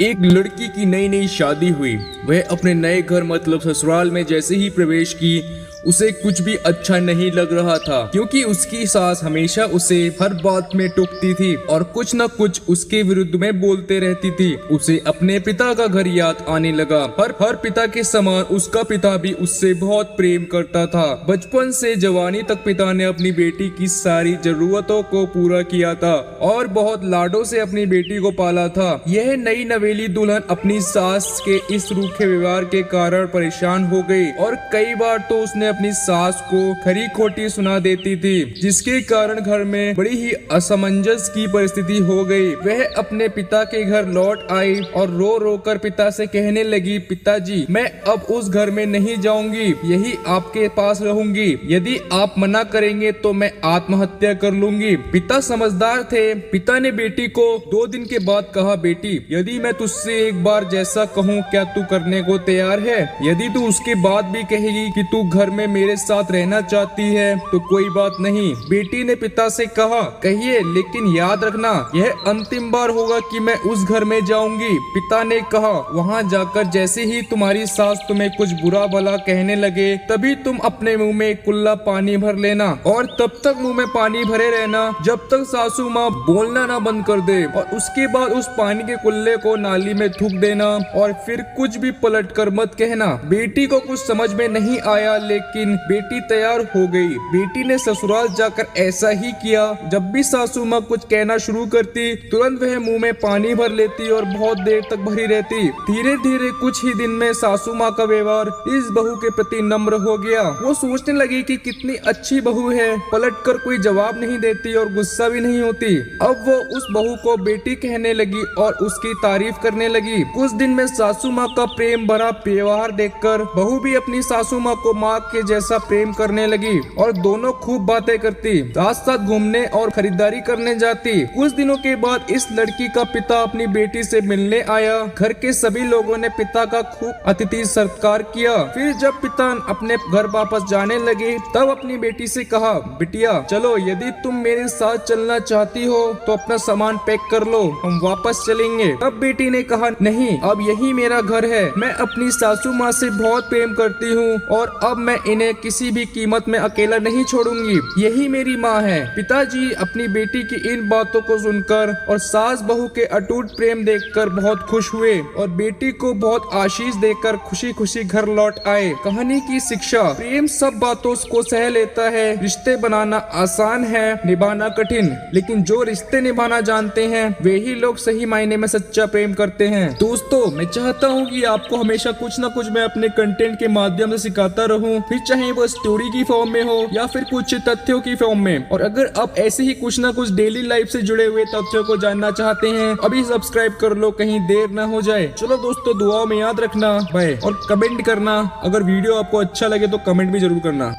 एक लड़की की नई नई शादी हुई। वह अपने नए घर मतलब ससुराल में जैसे ही प्रवेश की उसे कुछ भी अच्छा नहीं लग रहा था, क्योंकि उसकी सास हमेशा उसे हर बात में टोकती थी और कुछ न कुछ उसके विरुद्ध में बोलते रहती थी। उसे अपने पिता का घर याद आने लगा। हर पिता के समान उसका पिता भी उससे बहुत प्रेम करता था। बचपन से जवानी तक पिता ने अपनी बेटी की सारी जरूरतों को पूरा किया था और बहुत लाडों से अपनी बेटी को पाला था। यह नई नवेली दुल्हन अपनी सास के इस रूखे व्यवहार के कारण परेशान हो गई और कई बार तो उसने अपनी सास को खरी खोटी सुना देती थी, जिसके कारण घर में बड़ी ही असमंजस की परिस्थिति हो गई। वह अपने पिता के घर लौट आई और रो रो कर पिता से कहने लगी, पिताजी मैं अब उस घर में नहीं जाऊंगी, यही आपके पास रहूंगी। यदि आप मना करेंगे तो मैं आत्महत्या कर लूंगी। पिता समझदार थे। पिता ने बेटी को 2 दिन के बाद कहा, बेटी यदि मैं तुझसे एक बार जैसा कहूँ क्या तू करने को तैयार है? यदि तू उसके बाद भी कहेगी कि तू घर में मेरे साथ रहना चाहती है तो कोई बात नहीं। बेटी ने पिता से कहा, कहिए लेकिन याद रखना यह अंतिम बार होगा कि मैं उस घर में जाऊंगी। पिता ने कहा, वहाँ जाकर जैसे ही तुम्हारी सास तुम्हें कुछ बुरा भला कहने लगे तभी तुम अपने मुंह में कुल्ला पानी भर लेना और तब तक मुंह में पानी भरे रहना जब तक सासू माँ बोलना ना बंद कर दे, और उसके बाद उस पानी के कुल्ले को नाली में थूक देना और फिर कुछ भी पलट कर मत कहना। बेटी को कुछ समझ में नहीं आया, लेकिन बेटी तैयार हो गई। बेटी ने ससुराल जाकर ऐसा ही किया। जब भी सासू माँ कुछ कहना शुरू करती तुरंत वह मुंह में पानी भर लेती और बहुत देर तक भरी रहती। धीरे धीरे कुछ ही दिन में सासू माँ का व्यवहार इस बहू के प्रति नम्र हो गया। वो सोचने लगी कि कितनी अच्छी बहू है, पलट कर कोई जवाब नहीं देती और गुस्सा भी नहीं होती। अब वो उस बहू को बेटी कहने लगी और उसकी तारीफ करने लगी। कुछ दिन में सासू माँ का प्रेम भरा व्यवहार देखकर बहू भी अपनी सासू माँ को माँ के जैसा प्रेम करने लगी और दोनों खूब बातें करती, साथ साथ घूमने और खरीदारी करने जाती। कुछ दिनों के बाद इस लड़की का पिता अपनी बेटी से मिलने आया। घर के सभी लोगों ने पिता का खूब अतिथि सत्कार किया। फिर जब पिता अपने घर वापस जाने लगे तब अपनी बेटी से कहा, बिटिया चलो, यदि तुम मेरे साथ चलना चाहती हो तो अपना सामान पैक कर लो, हम वापस चलेंगे। तब बेटी ने कहा, नहीं, अब यही मेरा घर है। मैं अपनी सासू माँ से बहुत प्रेम करती हूँ और अब मैं इन्हें किसी भी कीमत में अकेला नहीं छोड़ूंगी, यही मेरी माँ है। पिताजी अपनी बेटी की इन बातों को सुनकर और सास बहू के अटूट प्रेम देखकर बहुत खुश हुए और बेटी को बहुत आशीष देकर खुशी खुशी घर लौट आए। कहानी की शिक्षा, प्रेम सब बातों को सह लेता है। रिश्ते बनाना आसान है, निभाना कठिन, लेकिन जो रिश्ते निभाना जानते हैं वे ही लोग सही मायने में सच्चा प्रेम करते हैं। दोस्तों, मैं चाहता हूँ कि आपको हमेशा कुछ न कुछ मैं अपने कंटेंट के माध्यम से सिखाता रहूं, फिर चाहे वो स्टोरी की फॉर्म में हो या फिर कुछ तथ्यों की फॉर्म में। और अगर आप ऐसे ही कुछ ना कुछ डेली लाइफ से जुड़े हुए तथ्यों को जानना चाहते हैं, अभी सब्सक्राइब कर लो, कहीं देर ना हो जाए। चलो दोस्तों, दुआओं में याद रखना, बाय। और कमेंट करना, अगर वीडियो आपको अच्छा लगे तो कमेंट भी जरूर करना।